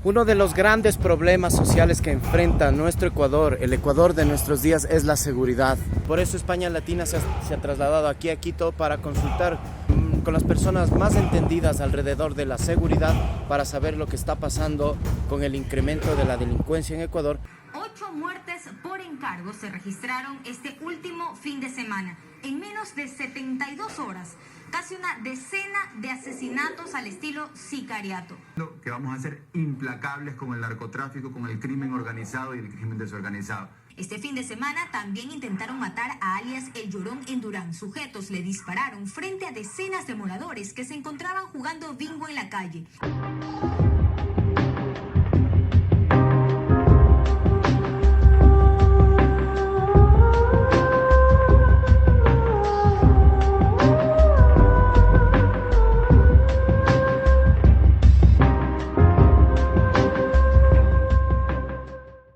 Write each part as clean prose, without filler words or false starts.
Uno de los grandes problemas sociales que enfrenta nuestro Ecuador, el Ecuador de nuestros días, es la seguridad. Por eso España Latina se ha trasladado aquí a Quito para consultar con las personas más entendidas alrededor de la seguridad para saber lo que está pasando con el incremento de la delincuencia en Ecuador. 8 muertes por encargo se registraron este último fin de semana. En menos de 72 horas, casi una decena de asesinatos al estilo sicariato. Que vamos a ser implacables con el narcotráfico, con el crimen organizado y el crimen desorganizado. Este fin de semana también intentaron matar a alias El Llorón en Durán. Sujetos le dispararon frente a decenas de moradores que se encontraban jugando bingo en la calle.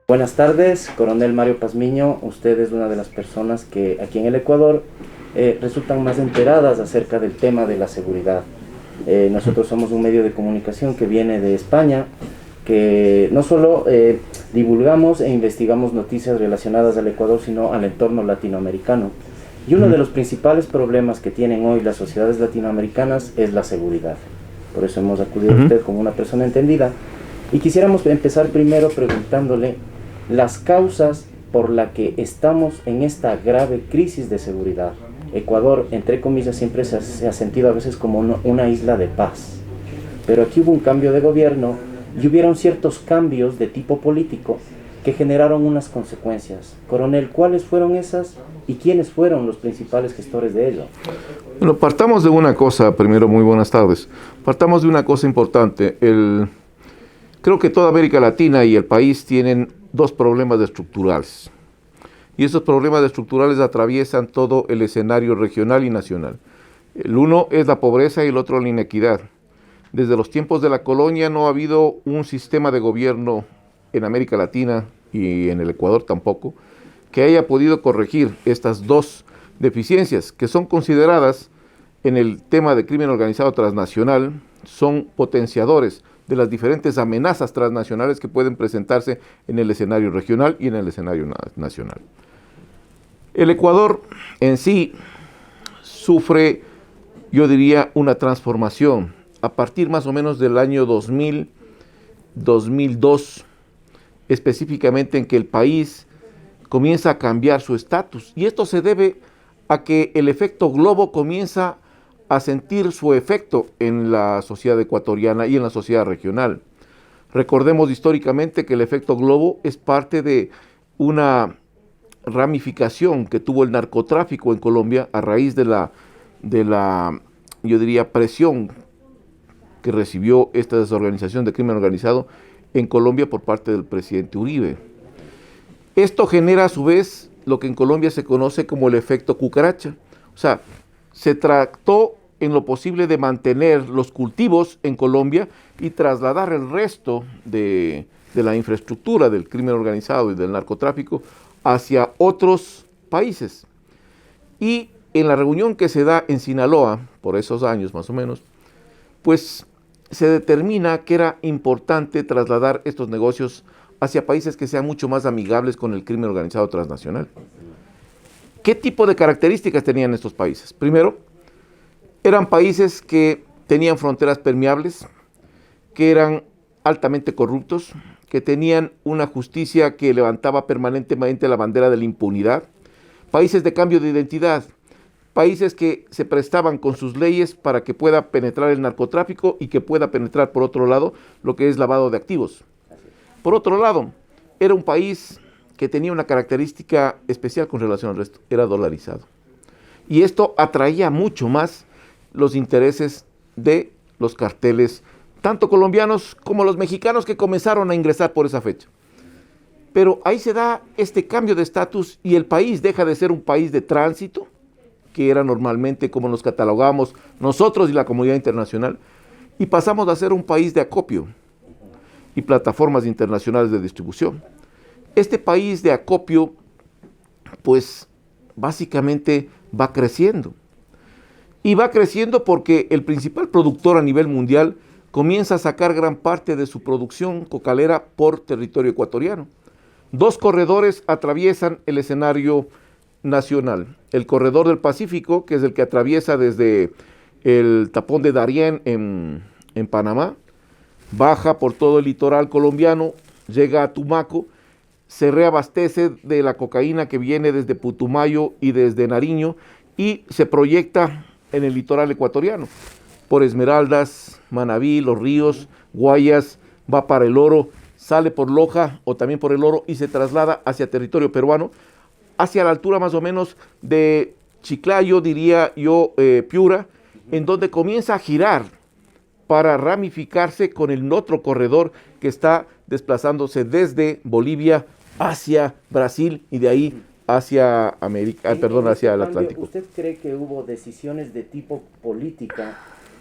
Buenas tardes, Coronel Mario Pazmiño. Usted es una de las personas que aquí en el Ecuador resultan más enteradas acerca del tema de la seguridad. Nosotros somos un medio de comunicación que viene de España, que no solo divulgamos e investigamos noticias relacionadas al Ecuador, sino al entorno latinoamericano. Y uno de los principales problemas que tienen hoy las sociedades latinoamericanas es la seguridad. Por eso hemos acudido a usted como una persona entendida. Y quisiéramos empezar primero preguntándole las causas por las que estamos en esta grave crisis de seguridad. Ecuador, entre comillas, siempre se ha sentido a veces como una isla de paz. Pero aquí hubo un cambio de gobierno y hubieron ciertos cambios de tipo político que generaron unas consecuencias. Coronel, ¿cuáles fueron esas y quiénes fueron los principales gestores de ello? Bueno, partamos de una cosa, primero, muy buenas tardes. Partamos de una cosa importante. Creo que toda América Latina y el país tienen dos problemas estructurales. Y esos problemas estructurales atraviesan todo el escenario regional y nacional. El uno es la pobreza y el otro la inequidad. Desde los tiempos de la colonia no ha habido un sistema de gobierno en América Latina y en el Ecuador tampoco, que haya podido corregir estas dos deficiencias que son consideradas en el tema de crimen organizado transnacional, son potenciadores de las diferentes amenazas transnacionales que pueden presentarse en el escenario regional y en el escenario nacional. El Ecuador en sí sufre, yo diría, una transformación a partir más o menos del año 2000, 2002, específicamente en que el país comienza a cambiar su estatus. Y esto se debe a que el efecto globo comienza a sentir su efecto en la sociedad ecuatoriana y en la sociedad regional. Recordemos históricamente que el efecto globo es parte de una ramificación que tuvo el narcotráfico en Colombia a raíz de la yo diría, presión que recibió esta desorganización de crimen organizado en Colombia por parte del presidente Uribe. Esto genera a su vez lo que en Colombia se conoce como el efecto cucaracha. O sea, se trató en lo posible de mantener los cultivos en Colombia y trasladar el resto de la infraestructura del crimen organizado y del narcotráfico hacia otros países. Y en la reunión que se da en Sinaloa, por esos años más o menos, pues se determina que era importante trasladar estos negocios hacia países que sean mucho más amigables con el crimen organizado transnacional. ¿Qué tipo de características tenían estos países? Primero, eran países que tenían fronteras permeables, que eran altamente corruptos, que tenían una justicia que levantaba permanentemente la bandera de la impunidad, países de cambio de identidad, países que se prestaban con sus leyes para que pueda penetrar el narcotráfico y que pueda penetrar, por otro lado, lo que es lavado de activos. Por otro lado, era un país que tenía una característica especial con relación al resto, era dolarizado. Y esto atraía mucho más los intereses de los carteles, tanto colombianos como los mexicanos que comenzaron a ingresar por esa fecha. Pero ahí se da este cambio de estatus y el país deja de ser un país de tránsito, que era normalmente como nos catalogamos nosotros y la comunidad internacional, y pasamos a ser un país de acopio y plataformas internacionales de distribución. Este país de acopio, pues básicamente va creciendo. Y va creciendo porque el principal productor a nivel mundial comienza a sacar gran parte de su producción cocalera por territorio ecuatoriano. Dos corredores atraviesan el escenario nacional. El corredor del Pacífico, que es el que atraviesa desde el tapón de Darién en Panamá, baja por todo el litoral colombiano, llega a Tumaco, se reabastece de la cocaína que viene desde Putumayo y desde Nariño y se proyecta en el litoral ecuatoriano, por Esmeraldas, Manabí, Los Ríos, Guayas, va para El Oro, sale por Loja o también por El Oro y se traslada hacia territorio peruano, hacia la altura más o menos de Chiclayo, diría yo, Piura, en donde comienza a girar para ramificarse con el otro corredor que está desplazándose desde Bolivia hacia Brasil y de ahí hacia América, hacia el Atlántico. ¿Usted cree que hubo decisiones de tipo política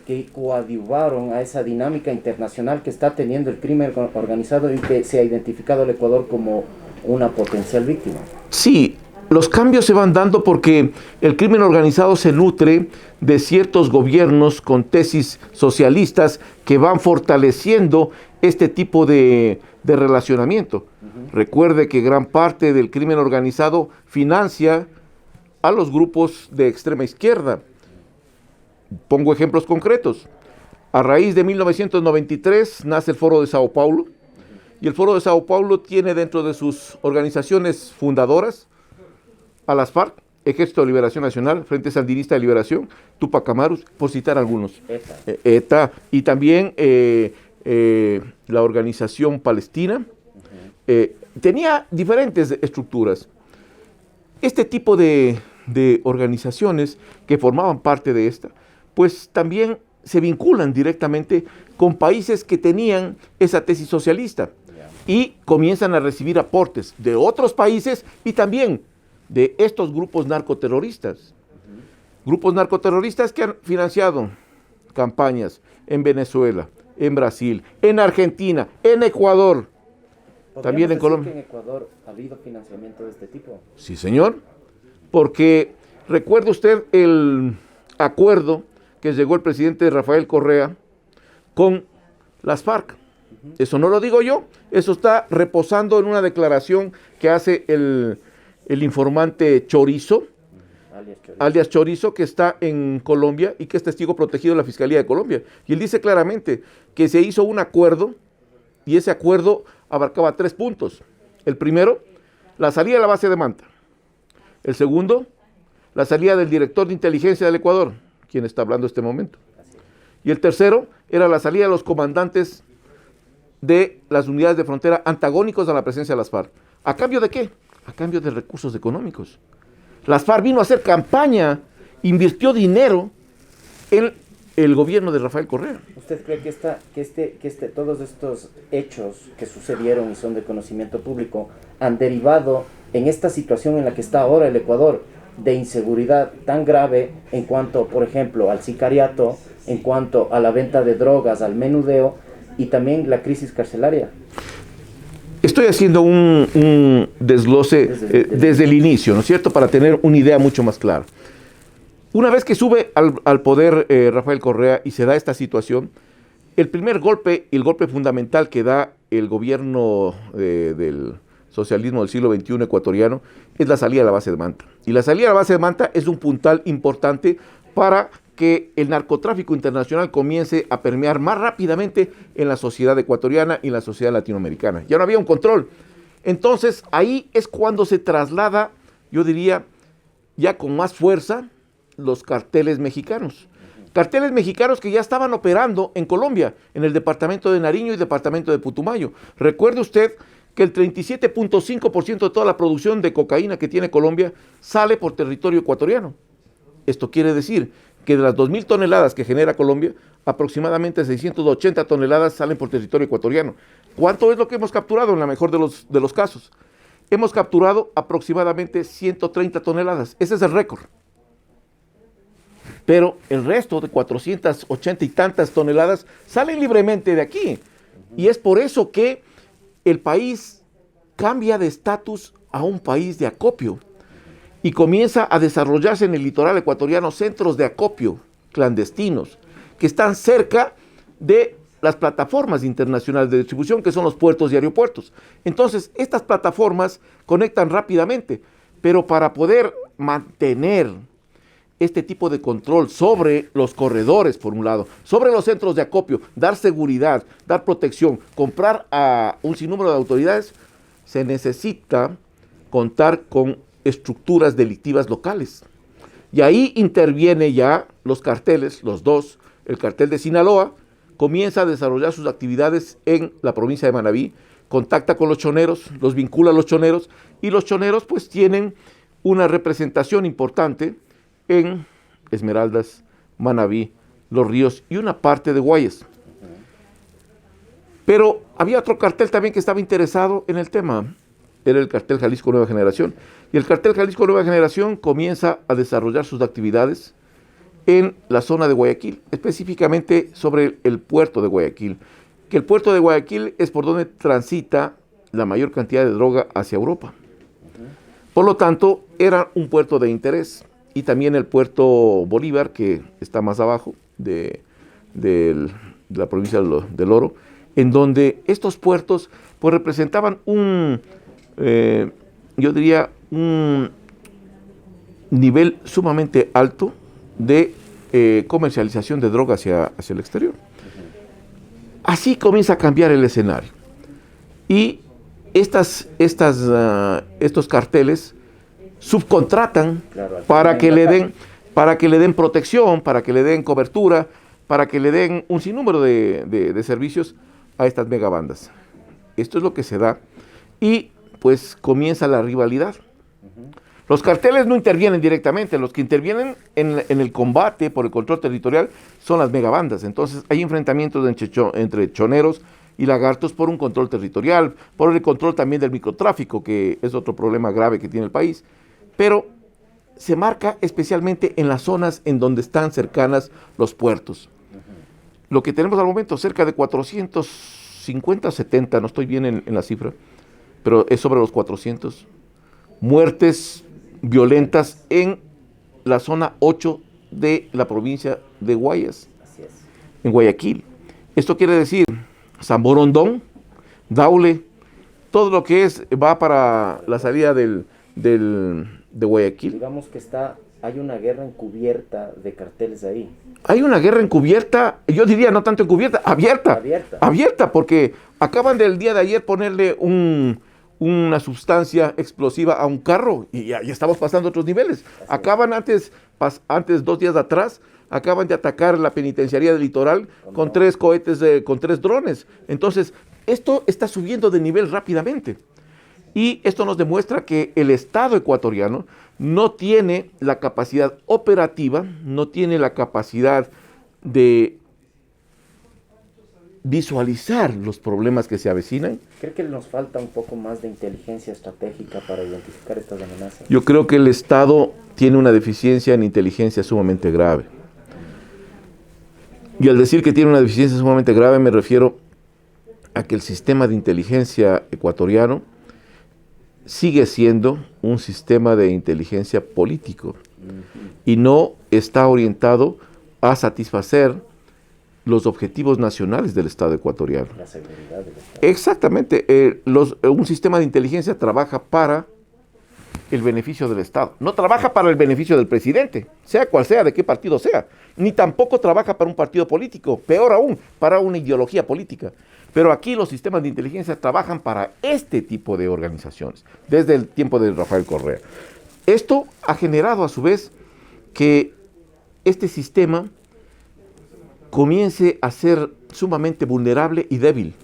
que coadyuvaron a esa dinámica internacional que está teniendo el crimen organizado y que se ha identificado al Ecuador como una potencial víctima? Sí, los cambios se van dando porque el crimen organizado se nutre de ciertos gobiernos con tesis socialistas que van fortaleciendo este tipo de relacionamiento. Recuerde que gran parte del crimen organizado financia a los grupos de extrema izquierda. Pongo ejemplos concretos. A raíz de 1993 nace el Foro de Sao Paulo y el Foro de Sao Paulo tiene dentro de sus organizaciones fundadoras a las FARC, Ejército de Liberación Nacional, Frente Sandinista de Liberación, Tupac Amaru, por citar algunos. ETA y también la Organización Palestina. Tenía diferentes estructuras. Este tipo de organizaciones que formaban parte de esta, pues también se vinculan directamente con países que tenían esa tesis socialista y comienzan a recibir aportes de otros países y también de estos grupos narcoterroristas. Grupos narcoterroristas que han financiado campañas en Venezuela, en Brasil, en Argentina, en Ecuador, también en Colombia. ¿Que en Ecuador ha habido financiamiento de este tipo? Sí, señor, porque recuerde usted el acuerdo que llegó el presidente Rafael Correa con las FARC. Eso no lo digo yo, eso está reposando en una declaración que hace el informante Chorizo, alias Chorizo, que está en Colombia y que es testigo protegido de la Fiscalía de Colombia. Y él dice claramente que se hizo un acuerdo y ese acuerdo abarcaba 3 puntos. El primero, la salida de la base de Manta. El segundo, la salida del director de inteligencia del Ecuador, quien está hablando en este momento. Y el tercero era la salida de los comandantes de las unidades de frontera antagónicos a la presencia de las FARC. ¿A cambio de qué? A cambio de recursos económicos. Las FARC vino a hacer campaña, invirtió dinero en el gobierno de Rafael Correa. ¿Usted cree que todos estos hechos que sucedieron y son de conocimiento público han derivado en esta situación en la que está ahora el Ecuador, de inseguridad tan grave en cuanto, por ejemplo, al sicariato, en cuanto a la venta de drogas, al menudeo y también la crisis carcelaria? Estoy haciendo un desglose desde el inicio, ¿no es cierto?, para tener una idea mucho más clara. Una vez que sube al poder Rafael Correa y se da esta situación, el primer golpe y el golpe fundamental que da el gobierno del socialismo del siglo XXI ecuatoriano es la salida a la base de Manta. Y la salida a la base de Manta es un puntal importante para que el narcotráfico internacional comience a permear más rápidamente en la sociedad ecuatoriana y en la sociedad latinoamericana. Ya no había un control. Entonces ahí es cuando se traslada, yo diría, ya con más fuerza, los carteles mexicanos. Carteles mexicanos que ya estaban operando en Colombia, en el departamento de Nariño y departamento de Putumayo. Recuerde usted que el 37.5% de toda la producción de cocaína que tiene Colombia sale por territorio ecuatoriano. Esto quiere decir que de las 2.000 toneladas que genera Colombia, aproximadamente 680 toneladas salen por territorio ecuatoriano. ¿Cuánto es lo que hemos capturado en la mejor de los casos? Hemos capturado aproximadamente 130 toneladas. Ese es el récord. Pero el resto de 480 y tantas toneladas salen libremente de aquí. Y es por eso que el país cambia de estatus a un país de acopio y comienza a desarrollarse en el litoral ecuatoriano centros de acopio clandestinos que están cerca de las plataformas internacionales de distribución, que son los puertos y aeropuertos. Entonces, estas plataformas conectan rápidamente, pero para poder mantener este tipo de control sobre los corredores, por un lado, sobre los centros de acopio, dar seguridad, dar protección, comprar a un sinnúmero de autoridades, se necesita contar con estructuras delictivas locales. Y ahí interviene ya los carteles, los dos. El cartel de Sinaloa comienza a desarrollar sus actividades en la provincia de Manabí, contacta con los choneros, los vincula a los choneros, y los choneros pues tienen una representación importante en Esmeraldas, Manabí, Los Ríos y una parte de Guayas. Pero había otro cartel también que estaba interesado en el tema, era el cartel Jalisco Nueva Generación. Y el cartel Jalisco Nueva Generación comienza a desarrollar sus actividades en la zona de Guayaquil, específicamente sobre el puerto de Guayaquil, que el puerto de Guayaquil es por donde transita la mayor cantidad de droga hacia Europa. Por lo tanto, era un puerto de interés. Y también el puerto Bolívar, que está más abajo de la provincia del Oro, en donde estos puertos pues representaban yo diría, un nivel sumamente alto de comercialización de droga hacia el exterior. Así comienza a cambiar el escenario. Y estos carteles subcontratan para que le den protección, para que le den cobertura, para que le den un sinnúmero de servicios a estas megabandas. Esto es lo que se da y pues comienza la rivalidad. Los carteles no intervienen directamente, los que intervienen en el combate por el control territorial son las megabandas. Entonces hay enfrentamientos entre choneros y lagartos por un control territorial, por el control también del microtráfico, que es otro problema grave que tiene el país. Pero se marca especialmente en las zonas en donde están cercanas los puertos. Lo que tenemos al momento, cerca de 450, 70, no estoy bien en la cifra, pero es sobre los 400 muertes violentas en la zona 8 de la provincia de Guayas, en Guayaquil. Esto quiere decir San Borondón, Daule, todo lo que va para la salida de Guayaquil. Digamos que hay una guerra encubierta de carteles ahí. Hay una guerra encubierta, yo diría no tanto encubierta, abierta, porque acaban del día de ayer ponerle una sustancia explosiva a un carro y ya estamos pasando a otros niveles. Acaban antes, 2 días atrás, acaban de atacar la penitenciaría del Litoral con 3 cohetes, con 3 drones. Entonces, esto está subiendo de nivel rápidamente. Y esto nos demuestra que el Estado ecuatoriano no tiene la capacidad operativa, no tiene la capacidad de visualizar los problemas que se avecinan. ¿Cree que nos falta un poco más de inteligencia estratégica para identificar estas amenazas? Yo creo que el Estado tiene una deficiencia en inteligencia sumamente grave. Y al decir que tiene una deficiencia sumamente grave me refiero a que el sistema de inteligencia ecuatoriano sigue siendo un sistema de inteligencia político y no está orientado a satisfacer los objetivos nacionales del Estado ecuatoriano. La seguridad del Estado. Exactamente. Un sistema de inteligencia trabaja para el beneficio del Estado. No trabaja para el beneficio del presidente, sea cual sea, de qué partido sea. Ni tampoco trabaja para un partido político, peor aún, para una ideología política. Pero aquí los sistemas de inteligencia trabajan para este tipo de organizaciones, desde el tiempo de Rafael Correa. Esto ha generado a su vez que este sistema comience a ser sumamente vulnerable y débil,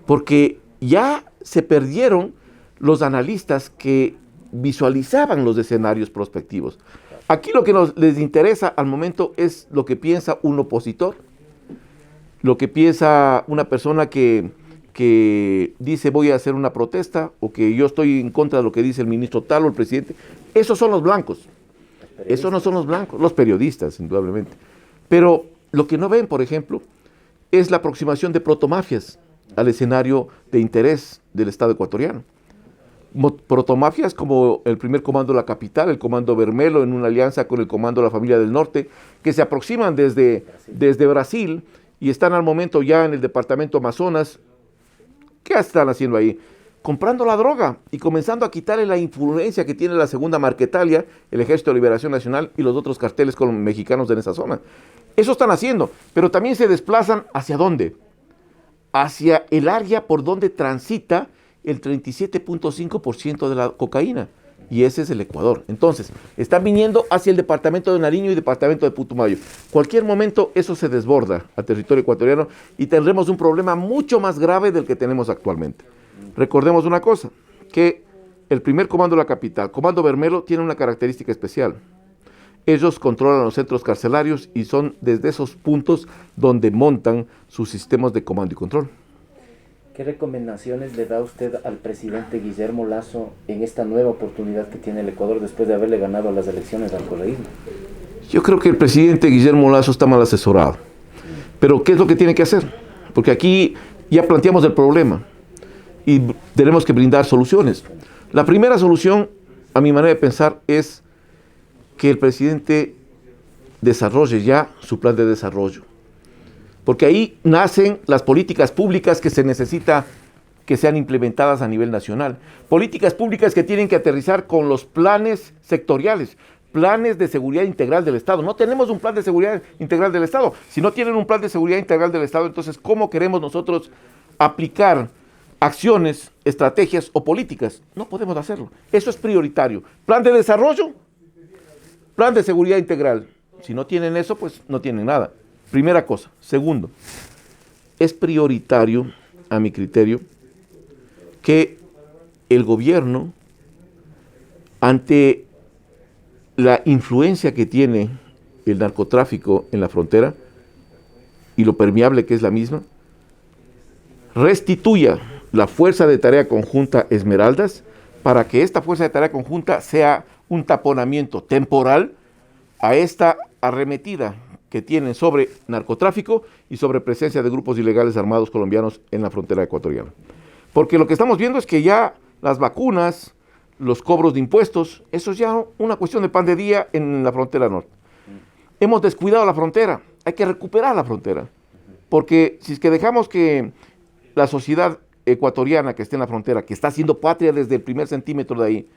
porque ya se perdieron los analistas que visualizaban los escenarios prospectivos. Aquí lo que les interesa al momento es lo que piensa un opositor, lo que piensa una persona que dice voy a hacer una protesta o que yo estoy en contra de lo que dice el ministro tal o el presidente. Esos son los blancos. Esos no son los blancos, los periodistas, indudablemente. Pero lo que no ven, por ejemplo, es la aproximación de protomafias al escenario de interés del Estado ecuatoriano. Protomafias como el primer comando de la capital, el comando Bermelo, en una alianza con el comando de la familia del norte, que se aproximan desde Brasil y están al momento ya en el departamento Amazonas. ¿Qué están haciendo ahí? Comprando la droga y comenzando a quitarle la influencia que tiene la Segunda Marquetalia, el Ejército de Liberación Nacional y los otros carteles mexicanos en esa zona. Eso están haciendo, pero también se desplazan ¿hacia dónde? Hacia el área por donde transita el 37.5% de la cocaína, y ese es el Ecuador. Entonces, están viniendo hacia el departamento de Nariño y departamento de Putumayo. Cualquier momento eso se desborda a territorio ecuatoriano y tendremos un problema mucho más grave del que tenemos actualmente. Recordemos una cosa, que el primer comando de la capital, Comando Bermelo, tiene una característica especial. Ellos controlan los centros carcelarios y son desde esos puntos donde montan sus sistemas de comando y control. ¿Qué recomendaciones le da usted al presidente Guillermo Lasso en esta nueva oportunidad que tiene el Ecuador después de haberle ganado las elecciones al correísmo? Yo creo que el presidente Guillermo Lasso está mal asesorado. Pero ¿qué es lo que tiene que hacer? Porque aquí ya planteamos el problema y tenemos que brindar soluciones. La primera solución, a mi manera de pensar, es que el presidente desarrolle ya su plan de desarrollo. Porque ahí nacen las políticas públicas que se necesita que sean implementadas a nivel nacional. Políticas públicas que tienen que aterrizar con los planes sectoriales, planes de seguridad integral del Estado. No tenemos un plan de seguridad integral del Estado. Si no tienen un plan de seguridad integral del Estado, entonces, ¿cómo queremos nosotros aplicar acciones, estrategias o políticas? No podemos hacerlo. Eso es prioritario. Plan de desarrollo, plan de seguridad integral. Si no tienen eso, pues no tienen nada. Primera cosa. Segundo, es prioritario, a mi criterio, que el gobierno, ante la influencia que tiene el narcotráfico en la frontera y lo permeable que es la misma, restituya la Fuerza de Tarea Conjunta Esmeraldas para que esta Fuerza de Tarea Conjunta sea un taponamiento temporal a esta arremetida que tienen sobre narcotráfico y sobre presencia de grupos ilegales armados colombianos en la frontera ecuatoriana. Porque lo que estamos viendo es que ya las vacunas, los cobros de impuestos, eso es ya una cuestión de pan de día en la frontera norte. Hemos descuidado la frontera, hay que recuperar la frontera. Porque si es que dejamos que la sociedad ecuatoriana que esté en la frontera, que está haciendo patria desde el primer centímetro de ahí,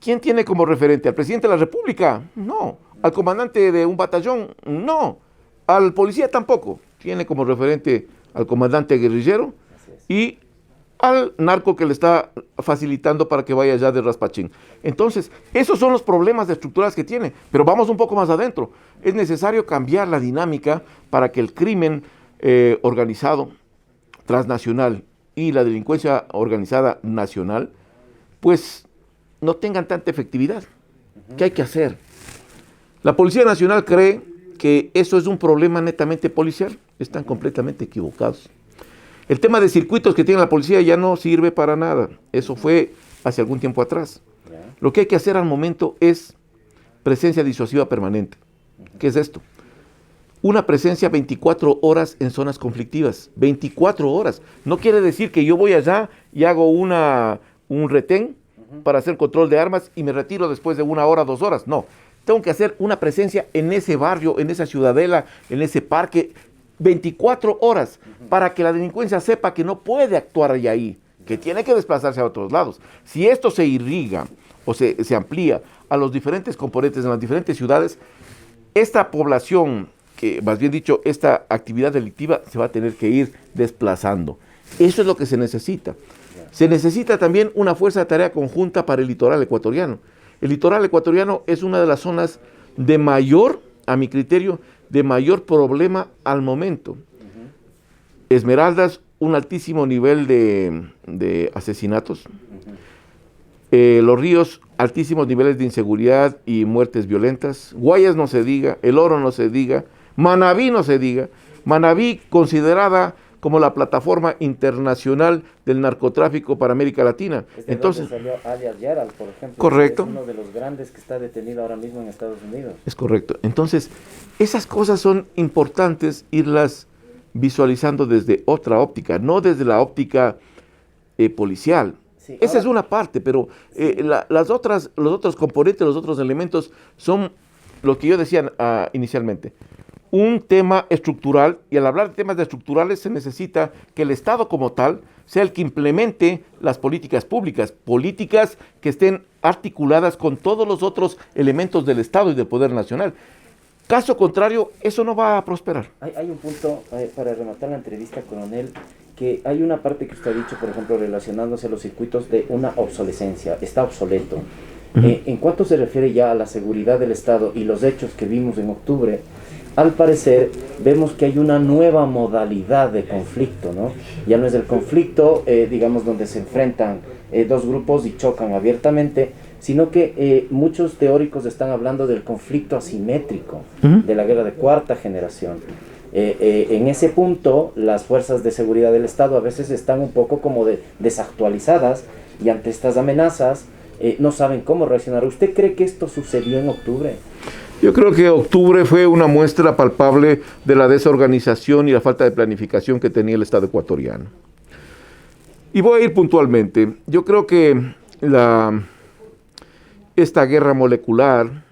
¿quién tiene como referente? ¿Al presidente de la República? No. ¿Al comandante de un batallón? No. ¿Al policía? Tampoco. Tiene como referente al comandante guerrillero y al narco que le está facilitando para que vaya allá de raspachín. Entonces, esos son los problemas estructurales que tiene. Pero vamos un poco más adentro. Es necesario cambiar la dinámica para que el crimen organizado transnacional y la delincuencia organizada nacional, pues no tengan tanta efectividad. ¿Qué hay que hacer? La Policía Nacional cree que eso es un problema netamente policial. Están completamente equivocados. El tema de circuitos que tiene la policía ya no sirve para nada. Eso fue hace algún tiempo atrás. Lo que hay que hacer al momento es presencia disuasiva permanente. ¿Qué es esto? Una presencia 24 horas en zonas conflictivas. 24 horas. No quiere decir que yo voy allá y hago un retén para hacer control de armas y me retiro después de 1 hora, 2 horas. No. Tengo que hacer una presencia en ese barrio, en esa ciudadela, en ese parque, 24 horas, para que la delincuencia sepa que no puede actuar ahí, que tiene que desplazarse a otros lados. Si esto se irriga o se amplía a los diferentes componentes en las diferentes ciudades, esta población, que más bien dicho, esta actividad delictiva se va a tener que ir desplazando. Eso es lo que se necesita. Se necesita también una fuerza de tarea conjunta para el litoral ecuatoriano. El litoral ecuatoriano es una de las zonas de mayor, a mi criterio, de mayor problema al momento. Esmeraldas, un altísimo nivel de asesinatos. Los ríos, altísimos niveles de inseguridad y muertes violentas. Guayas no se diga, El Oro no se diga, Manabí no se diga. Manabí considerada como la plataforma internacional del narcotráfico para América Latina. Entonces salió alias Yaral, por ejemplo. Correcto. Es uno de los grandes que está detenido ahora mismo en Estados Unidos. Es correcto. Entonces, esas cosas son importantes irlas visualizando desde otra óptica, no desde la óptica policial. Sí, esa es una parte, pero los otros componentes, los otros elementos son lo que yo decía inicialmente. un tema estructural, y al hablar de temas estructurales se necesita que el Estado como tal sea el que implemente las políticas públicas, políticas que estén articuladas con todos los otros elementos del Estado y del poder nacional. Caso contrario, eso no va a prosperar. Hay un punto, para rematar la entrevista, coronel, que hay una parte que usted ha dicho, por ejemplo, relacionándose a los circuitos de una obsolescencia, está obsoleto. En cuanto se refiere ya a la seguridad del Estado y los hechos que vimos en octubre, al parecer vemos que hay una nueva modalidad de conflicto, ¿no? Ya no es el conflicto, digamos, donde se enfrentan dos grupos y chocan abiertamente, sino que muchos teóricos están hablando del conflicto asimétrico, de la guerra de cuarta generación. En ese punto, las fuerzas de seguridad del Estado a veces están un poco como desactualizadas, y ante estas amenazas no saben cómo reaccionar. ¿Usted cree que esto sucedió en octubre? Yo creo que octubre fue una muestra palpable de la desorganización y la falta de planificación que tenía el Estado ecuatoriano. Y voy a ir puntualmente. Yo creo que esta guerra molecular,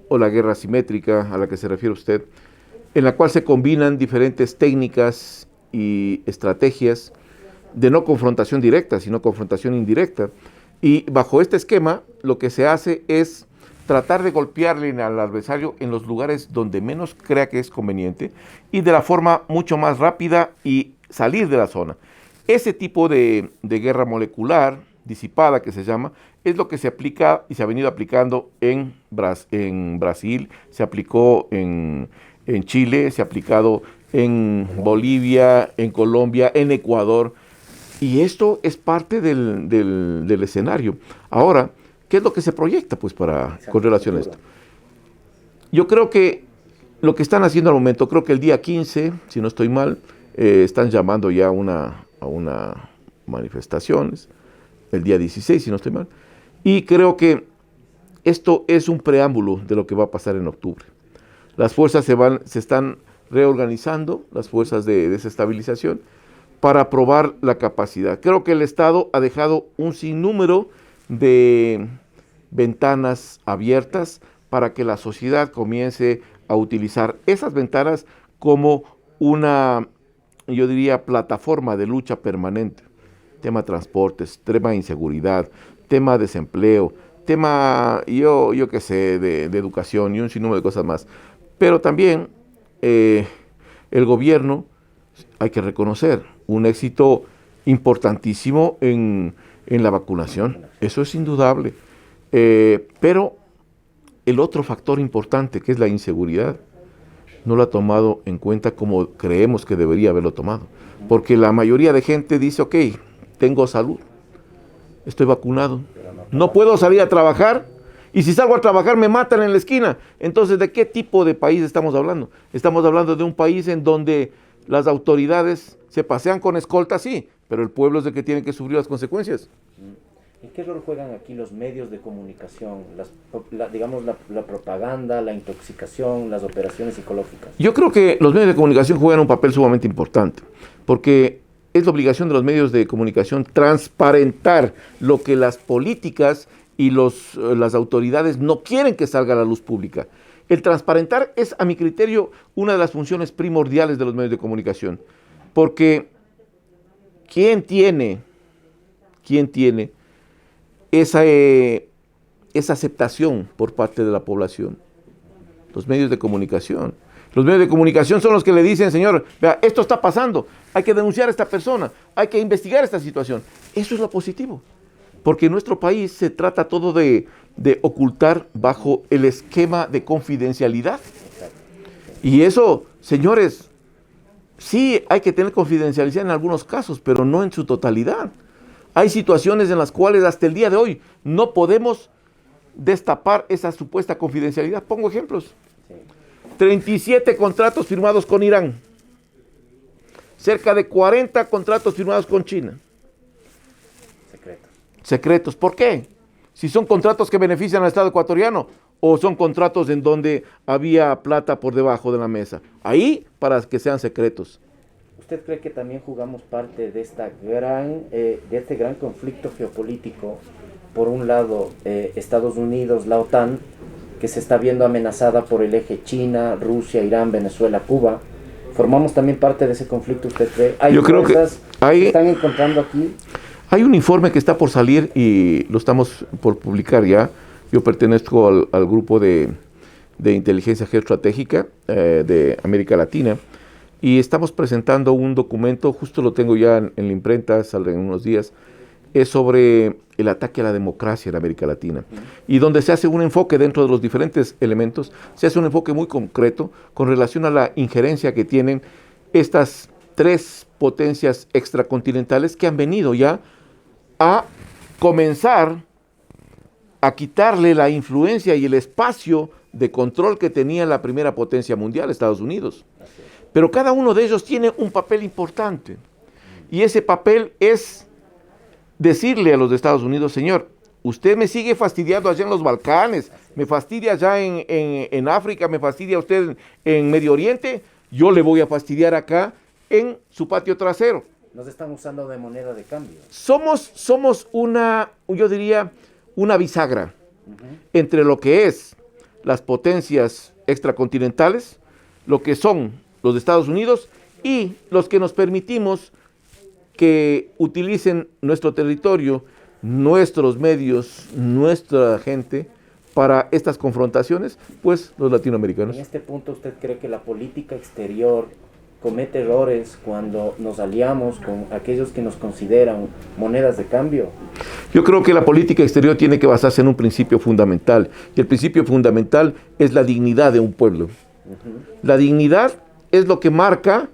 o la guerra asimétrica a la que se refiere usted, en la cual se combinan diferentes técnicas y estrategias de no confrontación directa, sino confrontación indirecta. Y bajo este esquema, lo que se hace es tratar de golpearle al adversario en los lugares donde menos crea que es conveniente y de la forma mucho más rápida y salir de la zona. Ese tipo de guerra molecular, disipada que se llama, es lo que se aplica y se ha venido aplicando en Brasil, se aplicó en Chile, se ha aplicado en Bolivia, en Colombia, en Ecuador, y esto es parte del escenario. Ahora, ¿qué es lo que se proyecta pues con relación a esto? Yo creo que lo que están haciendo al momento, creo que el día 15, si no estoy mal, están llamando ya a una manifestaciones, el día 16, si no estoy mal, y creo que esto es un preámbulo de lo que va a pasar en octubre. Las fuerzas se están reorganizando, las fuerzas de desestabilización, para probar la capacidad. Creo que el Estado ha dejado un sinnúmero de ventanas abiertas para que la sociedad comience a utilizar esas ventanas como una, yo diría, plataforma de lucha permanente. Tema transportes, tema inseguridad, tema desempleo, tema, yo qué sé, de educación y un sinnúmero de cosas más. Pero también el gobierno, hay que reconocer, un éxito importantísimo en la vacunación, eso es indudable. Pero el otro factor importante, que es la inseguridad, no lo ha tomado en cuenta como creemos que debería haberlo tomado. Porque la mayoría de gente dice, ok, tengo salud, estoy vacunado, no puedo salir a trabajar, y si salgo a trabajar me matan en la esquina. Entonces, ¿de qué tipo de país estamos hablando? Estamos hablando de un país en donde las autoridades se pasean con escolta, sí, pero el pueblo es el que tiene que sufrir las consecuencias. ¿Y qué rol juegan aquí los medios de comunicación, digamos la propaganda, la intoxicación, las operaciones psicológicas? Yo creo que los medios de comunicación juegan un papel sumamente importante, porque es la obligación de los medios de comunicación transparentar lo que las políticas y las autoridades no quieren que salga a la luz pública. El transparentar es, a mi criterio, una de las funciones primordiales de los medios de comunicación, porque ¿quién tiene esa aceptación por parte de la población? Los medios de comunicación. Los medios de comunicación son los que le dicen, señor, vea, esto está pasando, hay que denunciar a esta persona, hay que investigar esta situación. Eso es lo positivo, porque en nuestro país se trata todo de ocultar bajo el esquema de confidencialidad. Y eso, señores, sí hay que tener confidencialidad en algunos casos, pero no en su totalidad. Hay situaciones en las cuales hasta el día de hoy no podemos destapar esa supuesta confidencialidad. Pongo ejemplos. 37 contratos firmados con Irán. Cerca de 40 contratos firmados con China. Secretos. ¿Por qué? Si son contratos que benefician al Estado ecuatoriano o son contratos en donde había plata por debajo de la mesa. Ahí, para que sean secretos. ¿Usted cree que también jugamos parte de este gran conflicto geopolítico? Por un lado, Estados Unidos, la OTAN, que se está viendo amenazada por el eje China, Rusia, Irán, Venezuela, Cuba. ¿Formamos también parte de ese conflicto, usted cree? Yo creo que se están encontrando aquí. Hay un informe que está por salir y lo estamos por publicar ya. Yo pertenezco al grupo de inteligencia geoestratégica de América Latina y estamos presentando un documento, justo lo tengo ya en la imprenta, saldrá en unos días, es sobre el ataque a la democracia en América Latina, y donde se hace un enfoque dentro de los diferentes elementos, se hace un enfoque muy concreto con relación a la injerencia que tienen estas tres potencias extracontinentales que han venido ya a comenzar a quitarle la influencia y el espacio de control que tenía la primera potencia mundial, Estados Unidos. Pero cada uno de ellos tiene un papel importante, y ese papel es decirle a los de Estados Unidos: señor, usted me sigue fastidiando allá en los Balcanes, me fastidia allá en África, me fastidia usted en Medio Oriente, yo le voy a fastidiar acá en su patio trasero. Nos están usando de moneda de cambio. Somos yo diría, una bisagra entre lo que es las potencias extracontinentales, lo que son los de Estados Unidos, y los que nos permitimos que utilicen nuestro territorio, nuestros medios, nuestra gente para estas confrontaciones, pues los latinoamericanos. En este punto, ¿usted cree que la política exterior comete errores cuando nos aliamos con aquellos que nos consideran monedas de cambio? Yo creo que la política exterior tiene que basarse en un principio fundamental, y el principio fundamental es la dignidad de un pueblo. La dignidad es lo que marca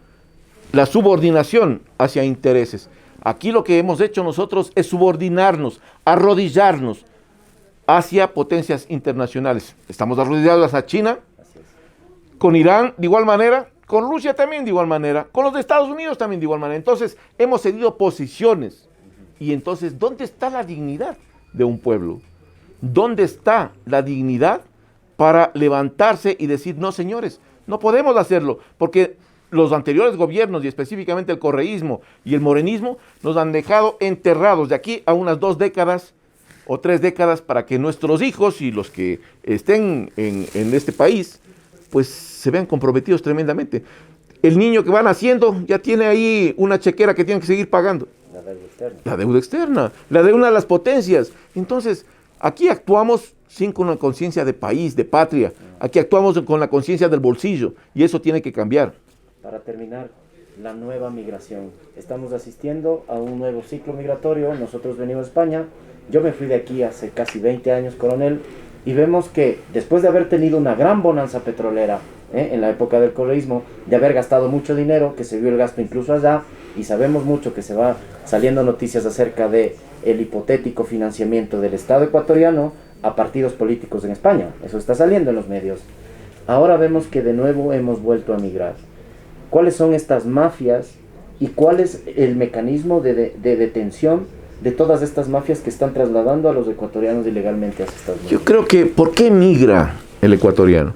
la subordinación hacia intereses. Aquí lo que hemos hecho nosotros es subordinarnos, arrodillarnos hacia potencias internacionales. Estamos arrodillados a China, con Irán de igual manera, con Rusia también de igual manera, con los de Estados Unidos también de igual manera. Entonces hemos cedido posiciones. Y entonces, ¿dónde está la dignidad de un pueblo? ¿Dónde está la dignidad para levantarse y decir: no, señores, no podemos hacerlo? Porque los anteriores gobiernos, y específicamente el correísmo y el morenismo, nos han dejado enterrados de aquí a unas 2 décadas o 3 décadas para que nuestros hijos y los que estén en este país, pues se vean comprometidos tremendamente. El niño que va naciendo ya tiene ahí una chequera que tiene que seguir pagando. La deuda externa. La deuda externa, la deuda de las potencias. Entonces, aquí actuamos sin con una conciencia de país, de patria. Aquí actuamos con la conciencia del bolsillo, y eso tiene que cambiar. Para terminar, la nueva migración. Estamos asistiendo a un nuevo ciclo migratorio. Nosotros venimos de España. Yo me fui de aquí hace casi 20 años, coronel, y vemos que después de haber tenido una gran bonanza petrolera en la época del correísmo, de haber gastado mucho dinero, que se vio el gasto incluso allá, y sabemos mucho que se va saliendo noticias acerca de el hipotético financiamiento del Estado ecuatoriano a partidos políticos en España. Eso está saliendo en los medios. Ahora vemos que de nuevo hemos vuelto a migrar. ¿Cuáles son estas mafias y cuál es el mecanismo de detención de todas estas mafias que están trasladando a los ecuatorianos ilegalmente hacia Estados Unidos? Yo creo que, ¿por qué migra el ecuatoriano?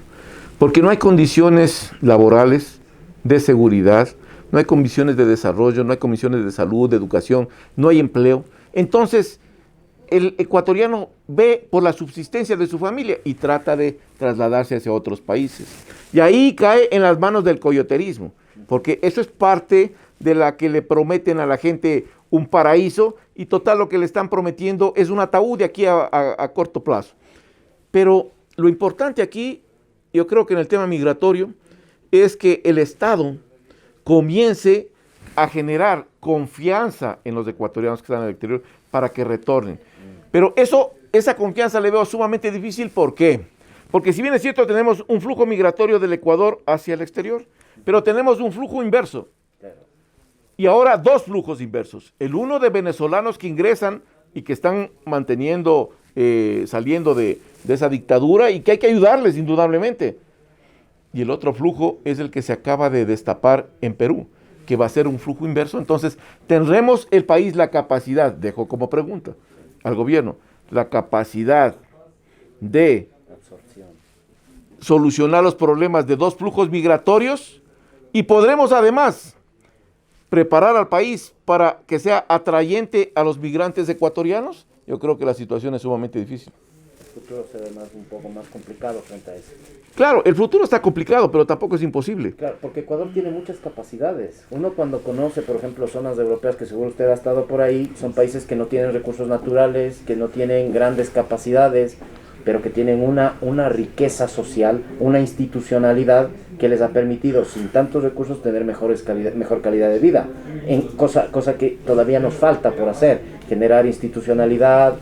Porque no hay condiciones laborales, de seguridad, no hay condiciones de desarrollo, no hay condiciones de salud, de educación, no hay empleo. Entonces, el ecuatoriano ve por la subsistencia de su familia y trata de trasladarse hacia otros países. Y ahí cae en las manos del coyoterismo, porque eso es parte de la que le prometen a la gente un paraíso, y total lo que le están prometiendo es un ataúd de aquí a corto plazo. Pero lo importante aquí, yo creo que en el tema migratorio, es que el Estado comience a generar confianza en los ecuatorianos que están en el exterior para que retornen. Pero esa confianza le veo sumamente difícil. ¿Por qué? Porque si bien es cierto, tenemos un flujo migratorio del Ecuador hacia el exterior, pero tenemos un flujo inverso. Y ahora 2 flujos inversos. El uno de venezolanos que ingresan y que están manteniendo, saliendo de esa dictadura, y que hay que ayudarles indudablemente. Y el otro flujo es el que se acaba de destapar en Perú, que va a ser un flujo inverso. Entonces, ¿tendremos el país la capacidad, dejo como pregunta al gobierno, la capacidad de solucionar los problemas de 2 flujos migratorios? Y podremos además preparar al país para que sea atrayente a los migrantes ecuatorianos. Yo creo que la situación es sumamente difícil. El futuro se ve un poco más complicado frente a eso. Claro, el futuro está complicado, pero tampoco es imposible. Claro, porque Ecuador tiene muchas capacidades. Uno cuando conoce, por ejemplo, zonas europeas, que seguro usted ha estado por ahí, son países que no tienen recursos naturales, que no tienen grandes capacidades, pero que tienen una riqueza social, una institucionalidad que les ha permitido, sin tantos recursos, tener mejor calidad de vida. Cosa que todavía nos falta por hacer, generar institucionalidad,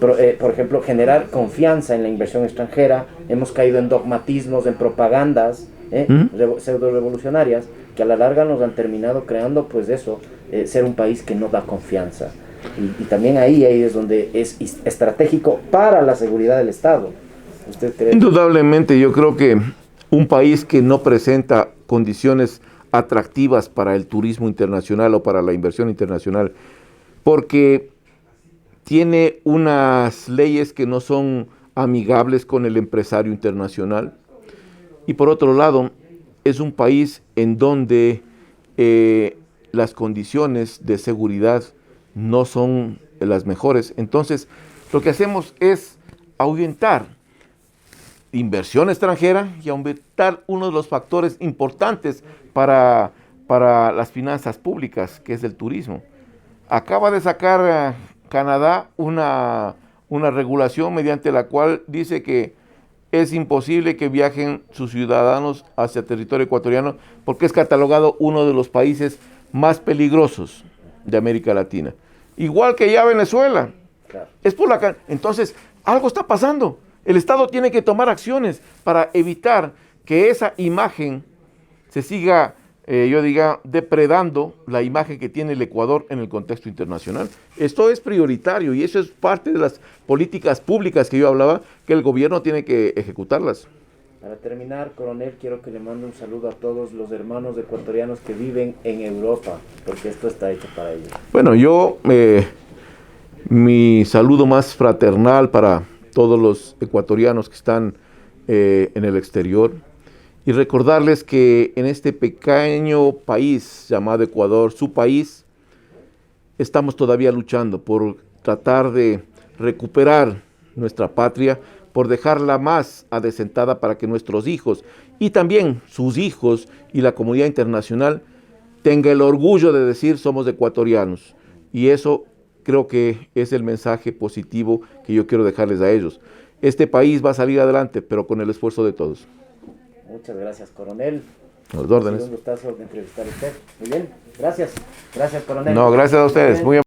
por ejemplo, generar confianza en la inversión extranjera. Hemos caído en dogmatismos, en propagandas pseudo-revolucionarias, que a la larga nos han terminado creando, pues eso, ser un país que no da confianza. Y también ahí es donde es estratégico para la seguridad del Estado. ¿Usted cree? Indudablemente, yo creo que un país que no presenta condiciones atractivas para el turismo internacional o para la inversión internacional, porque tiene unas leyes que no son amigables con el empresario internacional, y por otro lado, es un país en donde las condiciones de seguridad no son las mejores. Entonces, lo que hacemos es ahuyentar inversión extranjera y aumentar uno de los factores importantes para las finanzas públicas, que es el turismo. Acaba de sacar Canadá una regulación mediante la cual dice que es imposible que viajen sus ciudadanos hacia territorio ecuatoriano porque es catalogado uno de los países más peligrosos de América Latina. Igual que ya Venezuela. Claro. Entonces, algo está pasando. El Estado tiene que tomar acciones para evitar que esa imagen se siga, depredando la imagen que tiene el Ecuador en el contexto internacional. Esto es prioritario y eso es parte de las políticas públicas que yo hablaba, que el gobierno tiene que ejecutarlas. Para terminar, coronel, quiero que le mande un saludo a todos los hermanos ecuatorianos que viven en Europa, porque esto está hecho para ellos. Bueno, mi saludo más fraternal para todos los ecuatorianos que están en el exterior, y recordarles que en este pequeño país llamado Ecuador, su país, estamos todavía luchando por tratar de recuperar nuestra patria, por dejarla más adecentada para que nuestros hijos y también sus hijos y la comunidad internacional tenga el orgullo de decir somos ecuatorianos. Y eso creo que es el mensaje positivo que yo quiero dejarles a ellos. Este país va a salir adelante, pero con el esfuerzo de todos. Muchas gracias, coronel. Los órdenes. Ha sido un gustazo entrevistar a usted. Muy bien, gracias. Gracias, coronel. No, gracias a ustedes. Muy